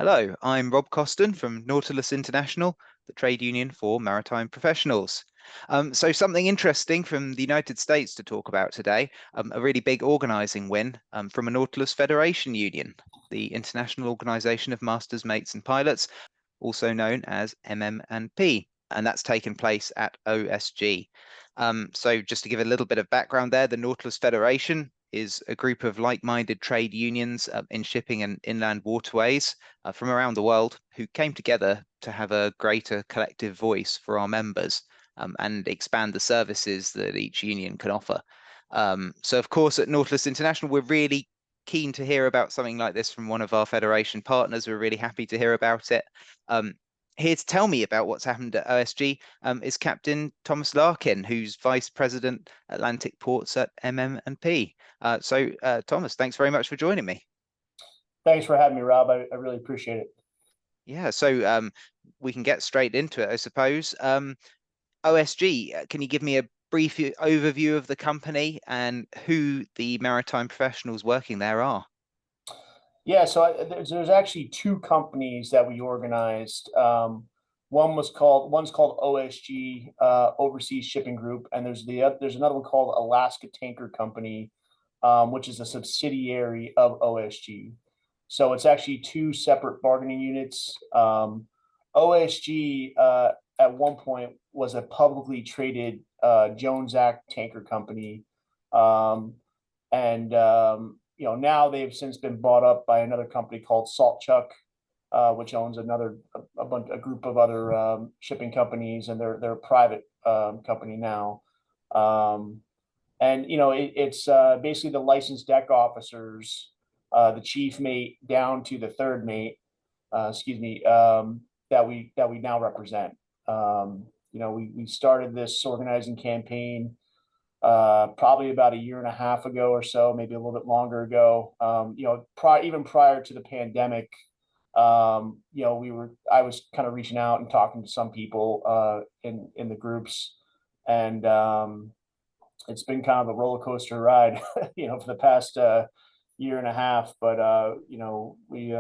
Hello, I'm Rob Coston from Nautilus International, the trade union for maritime professionals. So something interesting from the United States to talk about today, a really big organizing win from a Nautilus Federation union, the International Organization of Masters, Mates and Pilots, also known as MM&P, and that's taken place at OSG. So just to give a little bit of background there, the Nautilus Federation is a group of like-minded trade unions in shipping and inland waterways from around the world who came together to have a greater collective voice for our members and expand the services that each union can offer. So of course, at Nautilus International, we're really keen to hear about something like this from one of our federation partners. We're really happy to hear about it. Here to tell me about what's happened at OSG is Captain Thomas Larkin, who's Vice President Atlantic Ports at MM&P. Thomas, thanks very much for joining me. Thanks for having me, Rob. I really appreciate it. Yeah, so we can get straight into it, I suppose. OSG, can you give me a brief overview of the company and who the maritime professionals working there are? Yeah, so there's actually two companies that we organized. One's called OSG, Overseas Shipping Group, and there's another one called Alaska Tanker Company, which is a subsidiary of OSG. So it's actually two separate bargaining units. OSG at one point was a publicly traded Jones Act tanker company, and now they've since been bought up by another company called Saltchuk, which owns a group of other shipping companies, and they're a private company now. It's basically the licensed deck officers, the chief mate down to the third mate, that we now represent. We started this organizing campaign probably about a year and a half ago or so, maybe a little bit longer ago. Even prior to the pandemic, I was kind of reaching out and talking to some people in the groups, and it's been kind of a roller coaster ride, for the past year and a half. But we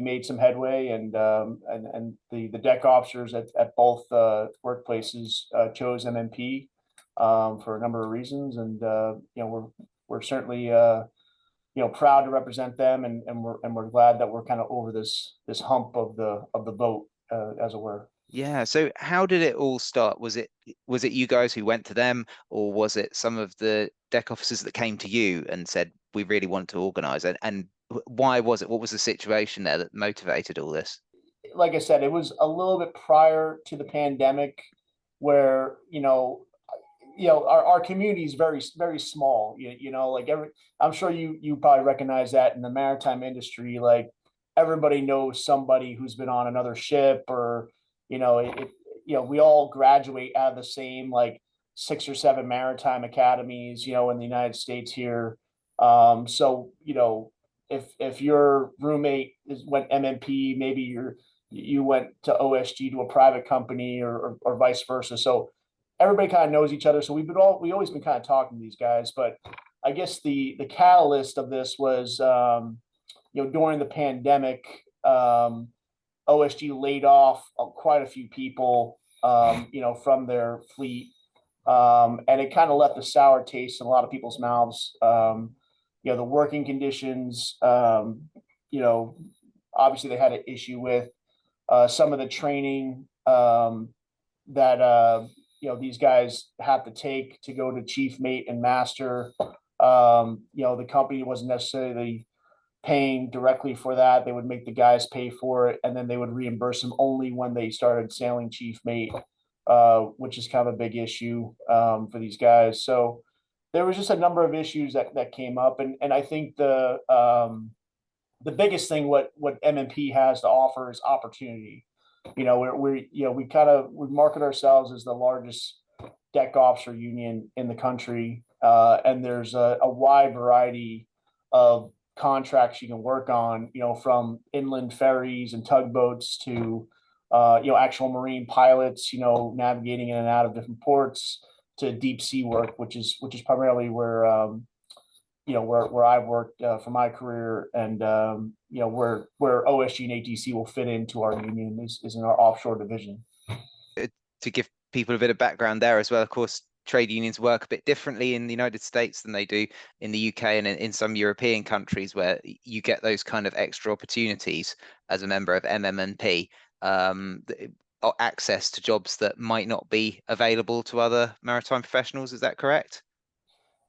made some headway, and the deck officers at both workplaces chose MMP for a number of reasons, and we're certainly proud to represent them, and we're glad that we're kind of over this hump of the boat, as it were. Yeah, so how did it all start? Was it you guys who went to them, or was it some of the deck officers that came to you and said, we really want to organize it? And why was it? What was the situation there that motivated all this? Like I said, it was a little bit prior to the pandemic, where our community is very, very small. I'm sure you probably recognize that in the maritime industry. Like, everybody knows somebody who's been on another ship, or we all graduate out of the same, like, 6 or 7 maritime academies, in the United States here. So if your roommate went MMP, maybe you went to OSG, to a private company, or vice versa. So everybody kind of knows each other. So we always been kind of talking to these guys. But I guess the catalyst of this was, during the pandemic, OSG laid off quite a few people, from their fleet, and it kind of left a sour taste in a lot of people's mouths. The working conditions, obviously they had an issue with some of the training that these guys have to take to go to chief mate and master. The company wasn't necessarily paying directly for that. They would make the guys pay for it, and then they would reimburse them only when they started sailing chief mate, which is kind of a big issue for these guys. So there was just a number of issues that came up, and I think the biggest thing what MMP has to offer is opportunity. We market ourselves as the largest deck officer union in the country, and there's a wide variety of contracts you can work on, from inland ferries and tugboats to actual marine pilots, navigating in and out of different ports, to deep sea work, which is primarily where I've worked for my career, and where OSG and ATC will fit into our union is in our offshore division. To give people a bit of background there as well, of course, trade unions work a bit differently in the United States than they do in the UK and in some European countries, where you get those kind of extra opportunities as a member of MMNP, access to jobs that might not be available to other maritime professionals. Is that correct?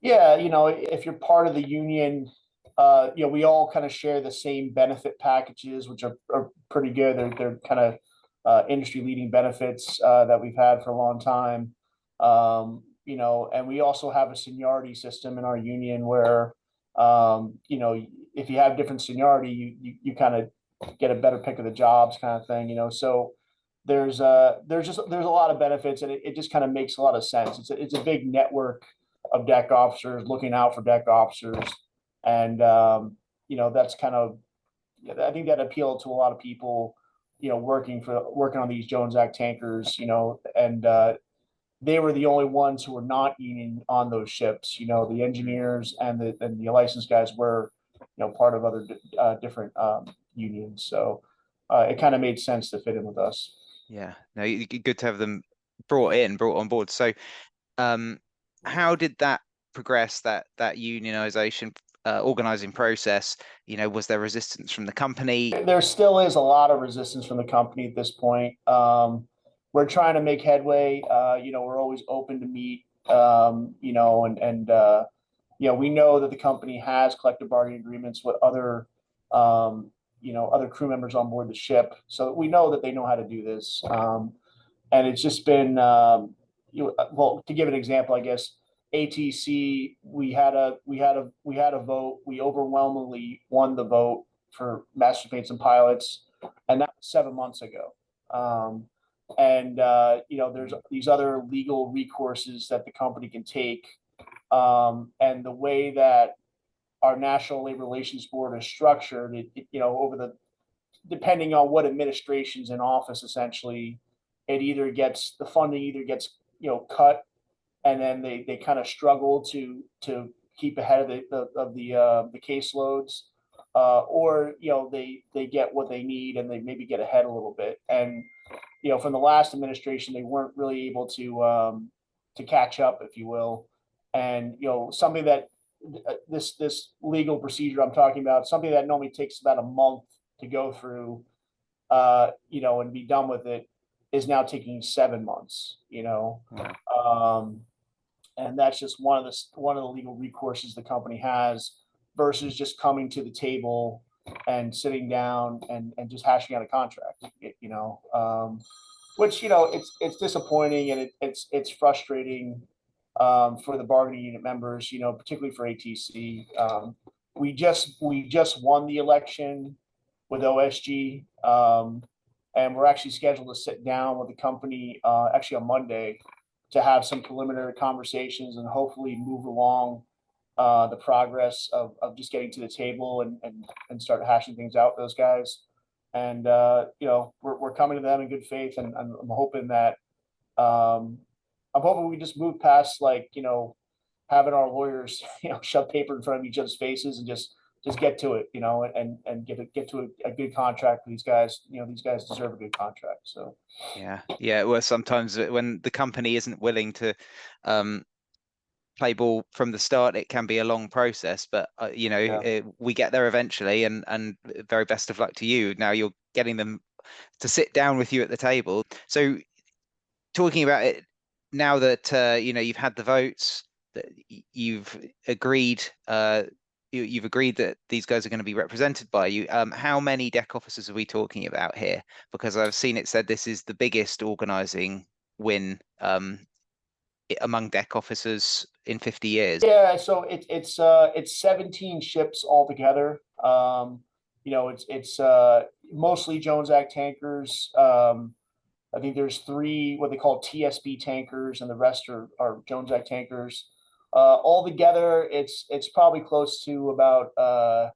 Yeah, if you're part of the union, we all kind of share the same benefit packages, which are pretty good. They're kind of industry leading benefits that we've had for a long time. And we also have a seniority system in our union where, if you have different seniority, you kind of get a better pick of the jobs kind of thing. So there's a lot of benefits, and it just kind of makes a lot of sense. It's a big network of deck officers looking out for deck officers, and that's kind of, I think that appealed to a lot of people, working on these Jones Act tankers, and they were the only ones who were not union on those ships. The engineers and the licensed guys were, part of other different unions. So it kind of made sense to fit in with us. Yeah, no, good to have them brought on board. So, um, how did that progress, that unionization organizing process? Was there resistance from the company? There still is a lot of resistance from the company at this point. We're trying to make headway. We're always open to meet. We know that the company has collective bargaining agreements with other crew members on board the ship, so we know that they know how to do this. And it's just been, well, to give an example, I guess ATC, we had a vote. We overwhelmingly won the vote for master paints and pilots, and that was 7 months ago. There's these other legal recourses that the company can take, and the way that our National Labor Relations Board is structured, depending on what administration's in office, essentially, the funding either gets cut, and then they kind of struggle to keep ahead of the caseloads, or they get what they need and they maybe get ahead a little bit. And from the last administration, they weren't really able to catch up, if you will. And something that this legal procedure I'm talking about, something that normally takes about a month to go through, and be done with it, is now taking 7 months. And that's just one of the legal recourses the company has, versus just coming to the table and sitting down and just hashing out a contract. Which it's disappointing, and it's frustrating for the bargaining unit members, particularly for ATC. We just won the election with OSG, and we're actually scheduled to sit down with the company actually on Monday to have some preliminary conversations and hopefully move along the progress of just getting to the table and start hashing things out with those guys. And we're coming to them in good faith, and I'm hoping that we just move past having our lawyers shove paper in front of each other's faces and just get to it, and get to a good contract for these guys. These guys deserve a good contract. So yeah. Well, sometimes when the company isn't willing to play ball from the start, it can be a long process, but we get there eventually, and very best of luck to you. Now you're getting them to sit down with you at the table. So talking about it, now that you've had the votes, that you've agreed that these guys are going to be represented by you. How many deck officers are we talking about here? Because I've seen it said this is the biggest organizing win among deck officers in 50 years. Yeah, so it's 17 ships altogether. It's mostly Jones Act tankers. I think there's 3 what they call TSB tankers, and the rest are Jones Act tankers. Altogether, it's probably close to about I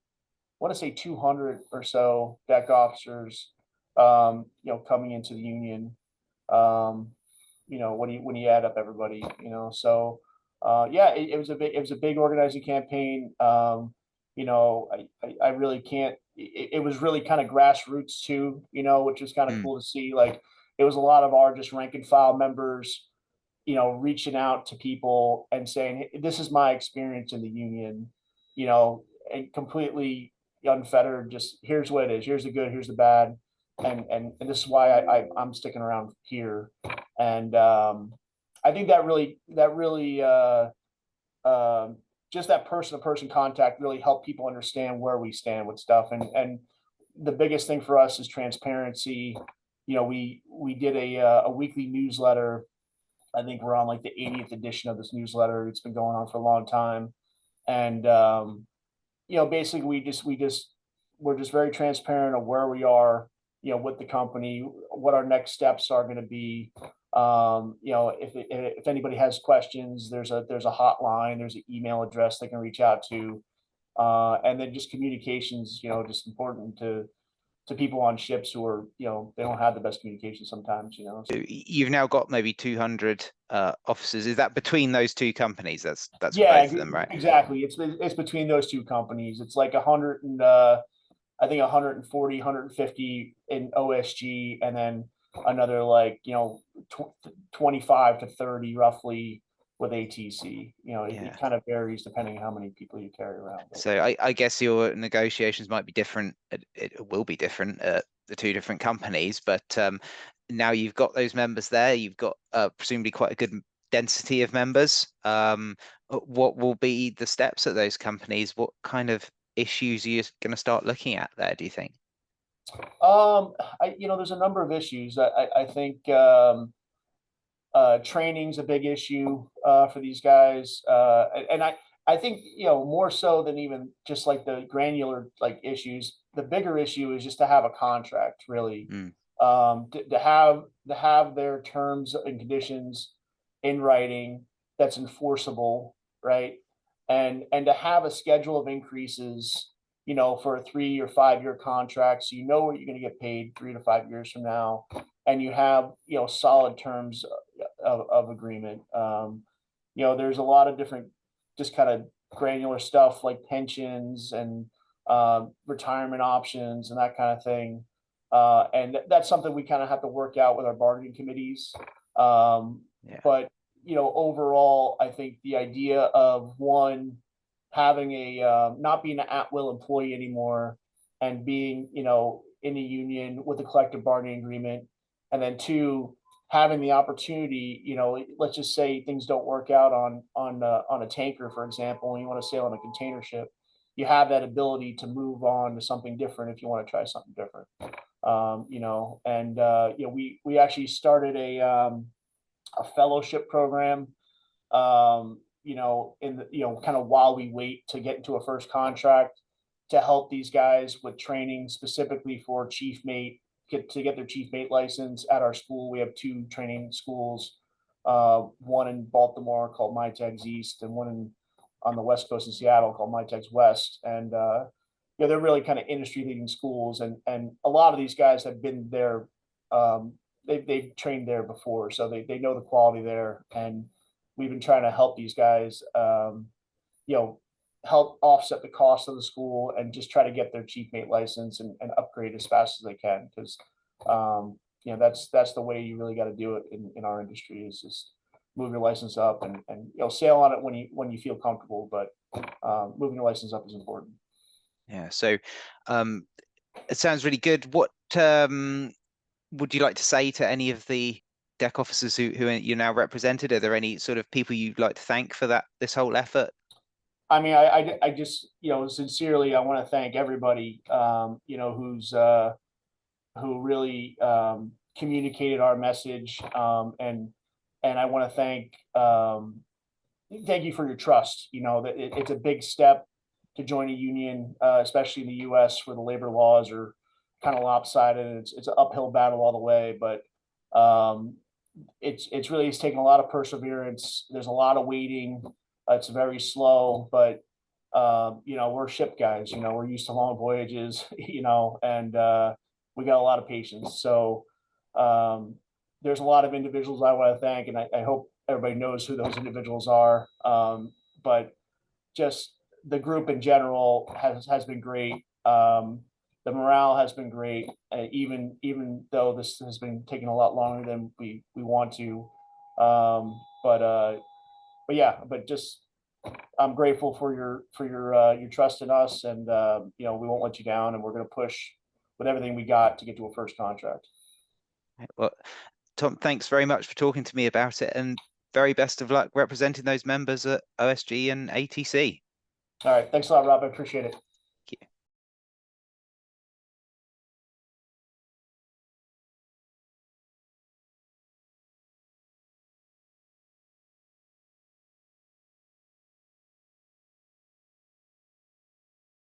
want to say 200 or so deck officers, coming into the union. When you add up everybody, so yeah, it was a big organizing campaign. I really can't it was really kind of grassroots too, which was kind of Mm. cool to see. Like it was a lot of our just rank and file members, reaching out to people and saying, "Hey, this is my experience in the union," and completely unfettered. Just here's what it is. Here's the good. Here's the bad. And this is why I'm sticking around here. And I think um, just that person to person contact really helped people understand where we stand with stuff. And the biggest thing for us is transparency. We did a weekly newsletter. I think we're on like the 80th edition of this newsletter. It's been going on for a long time. And basically we're just very transparent of where we are, with the company, what our next steps are going to be. If anybody has questions, there's a hotline, there's an email address they can reach out to. And then just communications, just important to people on ships who are, they don't have the best communication sometimes. So you've now got maybe 200 officers. Is that between those two companies? That's for Yeah, both of them, right? exactly. It's between those two companies. It's like 100 and I think 140, 150 in OSG, and then another like 25 to 30 roughly with ATC. Yeah. It kind of varies depending on how many people you carry around. So I guess your negotiations might be different. It will be different at the two different companies, but now you've got those members there. You've got presumably quite a good density of members. What will be the steps at those companies? What kind of issues are you going to start looking at there, do you think? There's a number of issues. I think training's a big issue for these guys, and I think more so than even just like the granular like issues. The bigger issue is just to have a contract, really, Mm, to have their terms and conditions in writing that's enforceable, right? And to have a schedule of increases, for a 3 or 5 year contract, so what you're going to get paid 3 to 5 years from now, and you have solid terms of agreement. There's a lot of different just kind of granular stuff like pensions and retirement options and that kind of thing. And that's something we kind of have to work out with our bargaining committees. yeah. But overall, I think the idea of one having a not being an at-will employee anymore and being in a union with a collective bargaining agreement, and then two, having the opportunity, let's just say things don't work out on a tanker, for example, and you want to sail on a container ship, you have that ability to move on to something different if you want to try something different. We actually started a fellowship program, in the, kind of while we wait to get into a first contract, to help these guys with training specifically for chief mate, get their chief mate license at our school. We have two training schools, one in Baltimore called MyTegs East, and one on the West Coast in Seattle called MyTegs West. And they're really kind of industry leading schools, and a lot of these guys have been there. They've trained there before, so they know the quality there, and we've been trying to help these guys, help offset the cost of the school and just try to get their chief mate license and upgrade as fast as they can, because that's the way you really got to do it in our industry, is just move your license up and sail on it when you feel comfortable, but moving your license up is important. Yeah. So it sounds really good. What would you like to say to any of the deck officers who you're now represented? Are there any sort of people you'd like to thank for this whole effort? I mean, I just, sincerely, I want to thank everybody, who really communicated our message, and I want to thank you for your trust. That it's a big step to join a union, especially in the U.S. where the labor laws are kind of lopsided, and it's an uphill battle all the way. But it's taken a lot of perseverance. There's a lot of waiting. It's very slow, but we're ship guys. We're used to long voyages. And we got a lot of patience. So there's a lot of individuals I want to thank, and I hope everybody knows who those individuals are. But just the group in general has been great. the morale has been great, even though this has been taking a lot longer than we want to. But yeah, but just I'm grateful for your trust in us, and you know, we won't let you down, and we're going to push with everything we got to get to a first contract. Well, Tom, thanks very much for talking to me about it, and very best of luck representing those members at OSG and ATC. All right, thanks a lot, Rob. I appreciate it.